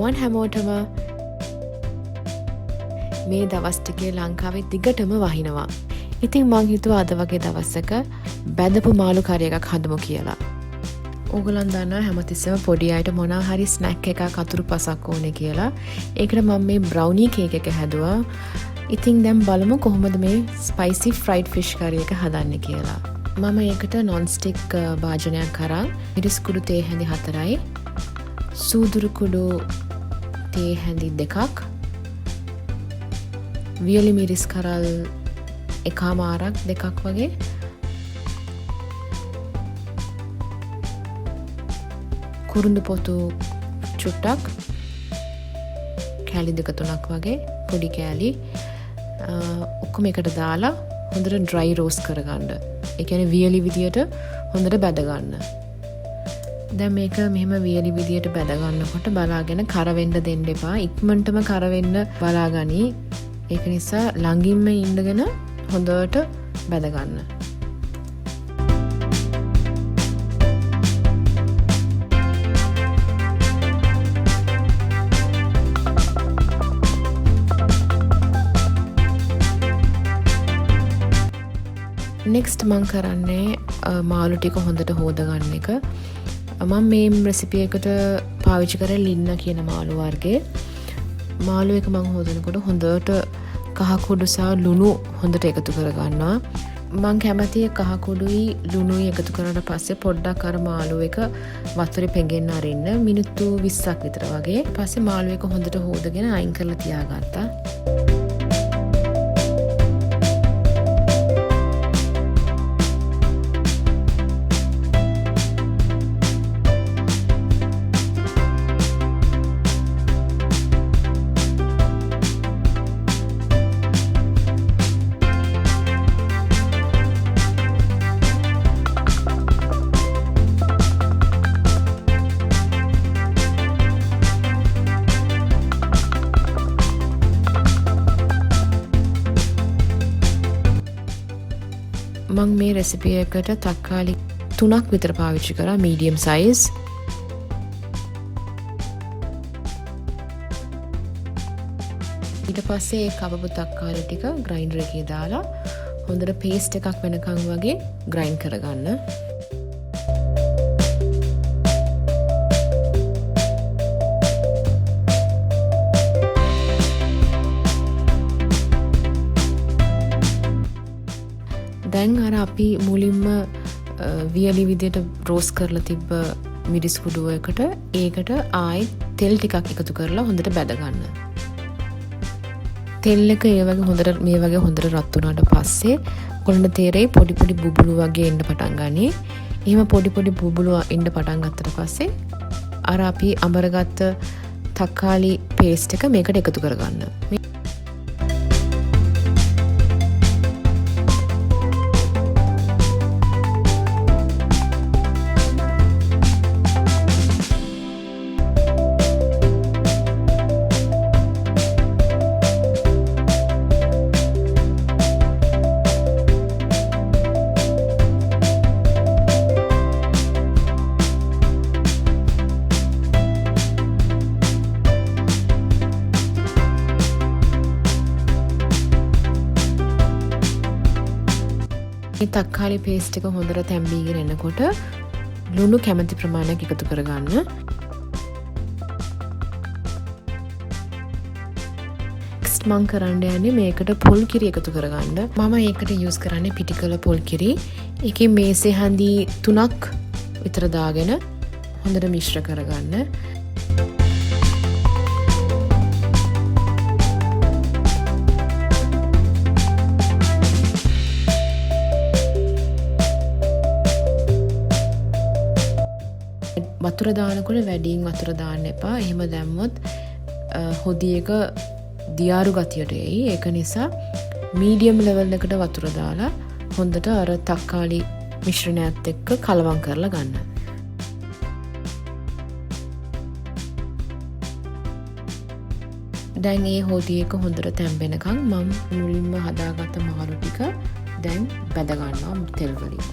අයිබෝවන් හැමෝටම මේ දවස් ටිකේ ලංකාවේ දිගටම වහිනවා. ඉතින් මං හිතුවා අද වගේ දවසක බැඳපු මාළු කරි එකක් හදමු කියලා. ඕගොල්ලන් දන්නවා හැමතිස්සෙම පොඩි අයට මොනවා හරි ස්නැක් එකක් අතුරු පසක් ඕනේ කියලා. ඒකට මම මේ බ්‍රවුනි කේක් එක හැදුවා. ඉතින් දැන් බලමු කොහොමද මේ ස්පයිසි ෆ්‍රයිඩ් ෆිෂ් කරි එක හදන්නේ කියලා. මම ඒකට non stick භාජනයක් අරන් මිරිස් කුඩු තේ හැඳි 4යි සූදුරු කුඩු තේ හැඳි 2ක් වියලි මිරිස් කරල් එකමාරක් 2ක් වගේ කුරුඳු පොතු චුට්ටක් කෑලි 2-3ක් වගේ පොඩි කෑලි ඔක්කොම එකට දාලා හොඳට ඩ්‍රයි රෝස්ට් කරගන්න. ඒ කියන්නේ වියලි විදියට හොඳට බැද ගන්න. දැන් මේක මෙහෙම වියලි විදියට බැද ගන්නකොට බලාගෙන කර වෙන්න දෙන්න එපා. ඉක්මනටම කර වෙන්න බලාගනි. ඒක නිසා ළඟින්ම ඉඳගෙන හොඳට බැද ගන්න. නෙක්ස්ට් මං කරන්නේ මාළු ටික හොඳට හොද ගන්න එක. මම මේ රෙසිපි එකට පාවිච්චි කරේ ලින්න කියන මාළු වර්ගය. මාළු එක මං හොදනකොට හොඳට කහ කුඩු සහ ලුණු හොඳට එකතු කර ගන්නවා. මං කැමතියි කහ කුඩුයි ලුණුයි එකතු කරලා පස්සේ පොඩ්ඩක් අර මාළු එක වතුරේ පෙඟෙන්න අරින්න මිනිත්තු 20ක් විතර වගේ. ඊපස්සේ මාළු එක හොඳට හොදගෙන අයින් කරලා තියාගත්තා. මං මේ රෙසිපි එකට තක්කාලි 3ක් විතර පාවිච්චි කරා මීඩියම් සයිස්. ඊට පස්සේ ඒ කපපු තක්කාලි ටික ග්‍රයින්ඩර් එකේ දාලා හොඳට පේස්ට් එකක් වෙනකන් වගේ ග්‍රයින්ඩ් කරගන්න. දැන් අර අපි මුලින්ම වියලි විදියට රෝස්ට් කරලා තිබ්බ මිරිස් කුඩුවකට ඒකට ආයෙ තෙල් ටිකක් එකතු කරලා හොඳට බැද ගන්න. තෙල් එක මේ වගේ හොඳට රත් වුණාට පස්සේ ඔයගොල්ලන්ට තේරෙයි පොඩි පොඩි බුබුලු වගේ එන්න පටන් ගනි. එහෙම පොඩි පොඩි බුබුලු එන්න පටන් ගත්තට පස්සේ අර අපි අඹරගත්ත තක්කාලි පේස්ට් එක මේකට එකතු කරගන්න. මේ තක්කාලි පේස්ට් එක හොඳට තැම්බීගෙන එනකොට ලුණු කැමති ප්‍රමාණයක් එකතු කරගන්න. නෙක්ස්ට් මං කරන්න යන්නේ මේකට පොල් කිරි එකතු කරගන්න. මම ඒකට යූස් කරන්නේ පිටිකල පොල් කිරි. ඒකේ මේසේ හඳි 3ක් විතර දාගෙන හොඳට මිශ්‍ර කරගන්න. වතුර දානකොට වැඩියෙන් වතුර දාන්න එපා. එහෙම දැම්මොත් හොදි එක දියාරු ගතියට එයි. ඒක නිසා මීඩියම් ලෙවල් එකට වතුර දාලා හොඳට අර තක්කාලි මිශ්‍රණයත් එක්ක කලවම් කරලා ගන්න. දැන් මේ හොදි එක හොඳට තැම්බෙනකන් මම මුලින්ම හදාගත්ත මාළු ටික දැන් බැද ගන්නවා තෙල් වලින්.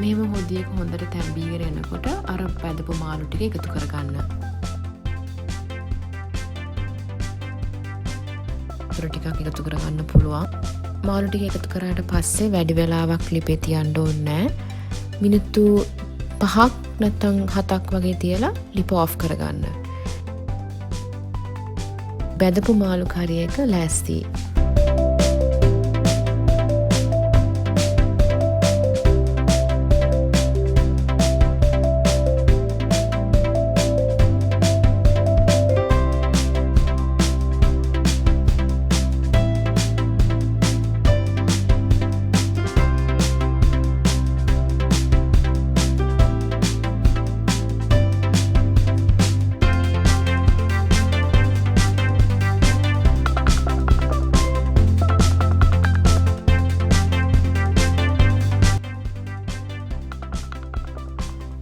මෙහෙම හොදියක හොඳට තැම්බීගෙන එනකොට අර බැදපු මාළු ටික එකතු කරගන්න. වතුර ටිකක් එකතු කරගන්න පුළුවන්. මාළු ටික එකතු කරාට පස්සේ වැඩි වෙලාවක් ලිපේ තියන්න ඕනේ නැහැ. මිනිත්තු 5ක් නැත්නම් 7ක් වගේ තියලා ලිප ඔෆ් කරගන්න. බැදපු මාළු කරිය එක ලෑස්ති.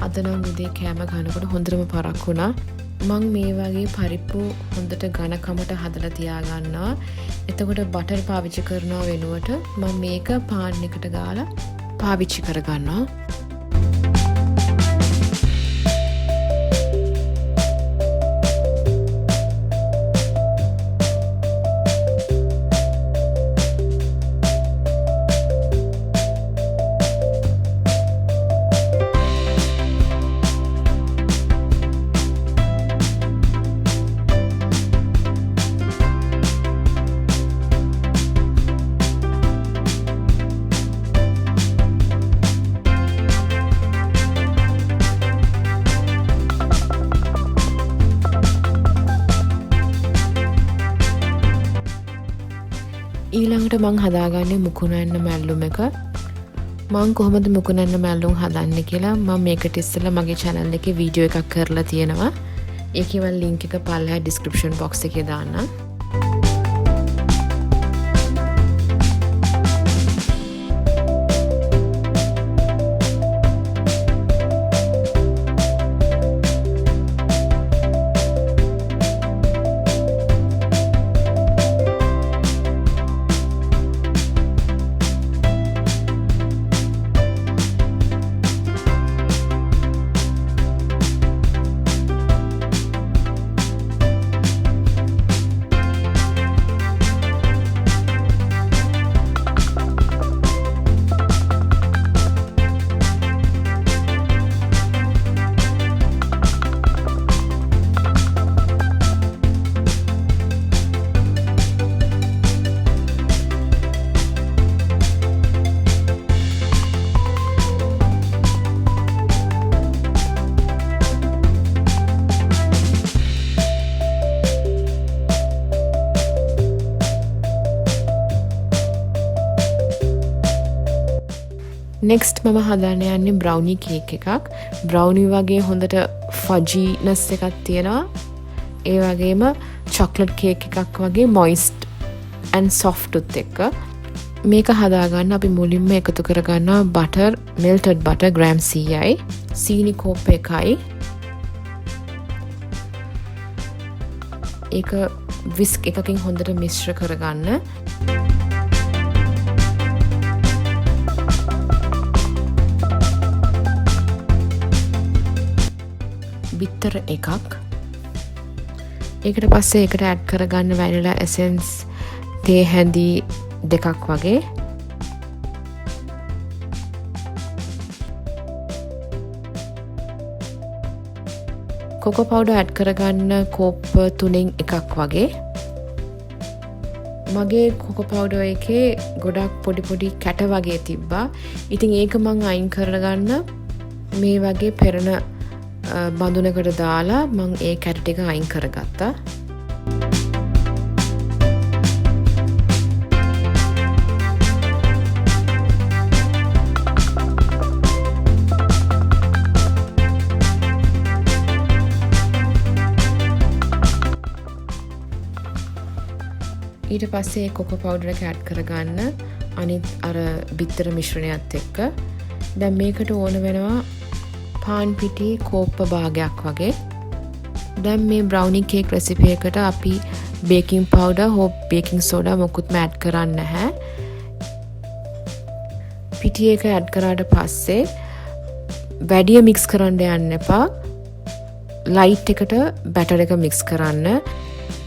අද නම් උදේ කෑම කනකොට හොඳටම පරක් වුණා. මං මේ වගේ පරිප්පු හොඳට ඝනකමට හදලා තියාගන්නවා. එතකොට බටර් පාවිච්චි කරනව වෙනුවට මම මේක පාන් එකට ගාලා පාවිච්චි කරගන්නවා. ඊළඟට මං හදාගන්නේ මුකුණන්න මැල්ලුම් එක. මං කොහොමද මුකුණන්න මැල්ලුම් හදන්නේ කියලා මම මේකට ඉස්සෙල්ලා මගේ channel එකේ වීඩියෝ එකක් කරලා තියෙනවා. ඒකේ මම link එක පල්ලෙහා description box එකේ දාන්නම්. නෙක්ස්ට් මම හදන්න යන්නේ බ්‍රවුනි කේක් එකක්. බ්‍රවුනි වගේ හොඳට ෆජිනස් එකක් තියෙනවා. ඒ වගේම චොක්ලට් කේක් එකක් වගේ මොයිස්ට් ඇන්ඩ් සොෆ්ට් උත් එක්ක. මේක හදාගන්න අපි මුලින්ම එකතු කරගන්නවා බටර්, මෙල්ටඩ් බටර් ග්‍රෑම් 100යි, සීනි කෝප් එකයි. ඒක විස්ක් එකකින් හොඳට මිශ්‍ර කරගන්න. බිත්තර එකක්. ඒකට පස්සේ ඒකට ඇඩ් කරගන්න වැනිලා එසෙන්ස් තේ හැඳි 2ක් වගේ. කොකෝ පවුඩර් ඇඩ් කරගන්න කෝප් 3න් එකක් වගේ. මගේ කොකෝ පවුඩර් එකේ ගොඩක් පොඩි පොඩි කැට වගේ තිබ්බා. ඉතින් ඒක මං අයින් කරගන්න මේ වගේ පෙරණ බඳුනකට දාලා මං ඒ කැට ටික අයින් කරගත්තා. ඊට පස්සේ කොකෝ පවුඩර් එක ඇඩ් කරගන්න අනිත් අර බිත්තර මිශ්‍රණයත් එක්ක. දැන් මේකට ඕන වෙනවා පාන් පිටි කෝප්ප භාගයක් වගේ. දැන් මේ බ්‍රවුනි කේක් රෙසිපි එකට අපි බේකින් පවුඩර් හෝ බේකින් සෝඩා මොකුත්ම ඇඩ් කරන්නේ නැහැ. පිටි එක ඇඩ් කරාට පස්සේ වැඩිය මික්ස් කරන්න යන්න එපා. ලයිට් එකට බැටර් එක මික්ස් කරන්න.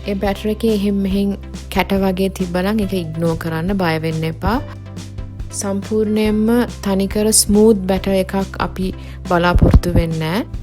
ඒ බැටර් එකේ එහෙම මෙහෙන් කැට වගේ තිබ්බනම් ඒක ඉග්නෝර් කරන්න, බය වෙන්න එපා. සම්පූර්ණයෙන්ම තනිකර ස්මූත් බැටර් එකක් අපි බලාපොරොත්තු වෙන්නේ නැහැ.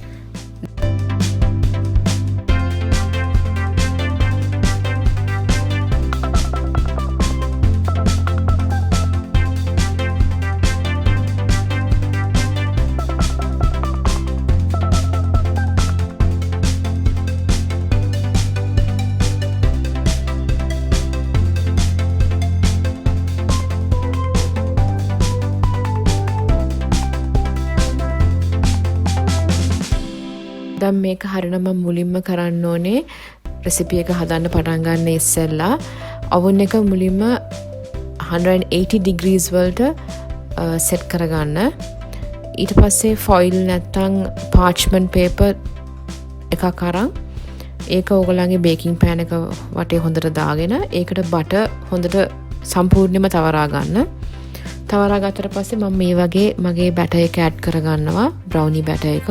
දැන් මේක හරියටම මුලින්ම කරන්න ඕනේ රෙසිපි එක හදන්න පටන් ගන්න ඉස්සෙල්ලා oven එක මුලින්ම 180 degrees වලට set කරගන්න. ඊට පස්සේ foil නැත්තම් parchment paper එකක් අරන් ඒක ඕගොල්ලන්ගේ baking pan එක වටේ හොඳට දාගෙන ඒකට butter හොඳට සම්පූර්ණයෙන්ම තවරා ගන්න. තවරා ගත්තට පස්සේ මම මේ වගේ මගේ batter එක add කරගන්නවා, brownie batter එක.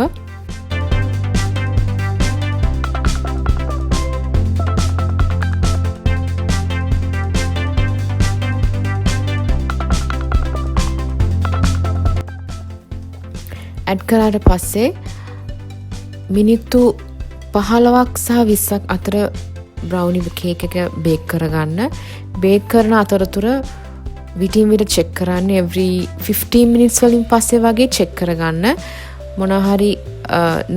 ඇඩ් කරාට පස්සේ මිනිත්තු 15ක් සහ 20ක් අතර බ්‍රවුනි කේක් එක බේක් කරගන්න. බේක් කරන අතරතුර විටින් විට චෙක් කරන්න. every 15 minutes වලින් පස්සේ වගේ චෙක් කරගන්න. මොනවා හරි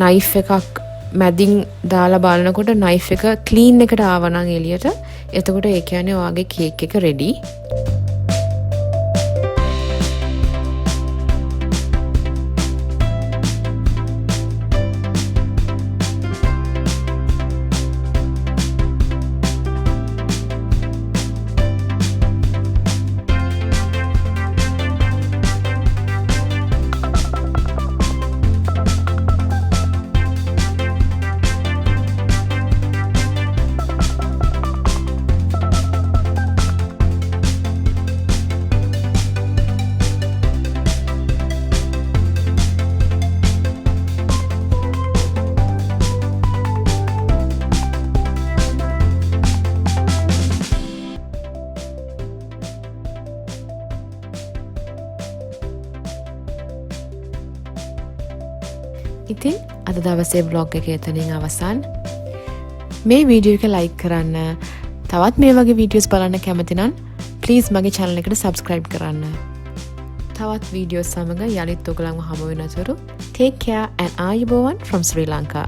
නයිෆ් එකක් මැදින් දාලා බලනකොට නයිෆ් එක ක්ලීන් එකට ආවනම් එළියට, එතකොට ඒ කියන්නේ ඔයාගේ කේක් එක රෙඩි. ඉතින් අද දවසේ vlog එක එතනින් අවසන්. මේ වීඩියෝ එක like කරන්න. තවත් මේ වගේ වීඩියෝස් බලන්න කැමති නම් please මගේ channel එකට subscribe කරන්න. තවත් වීඩියෝස් සමග යලිත් ඔයගලන්ව හමු වෙනතුරු take care and ආයුබෝවන් from Sri Lanka.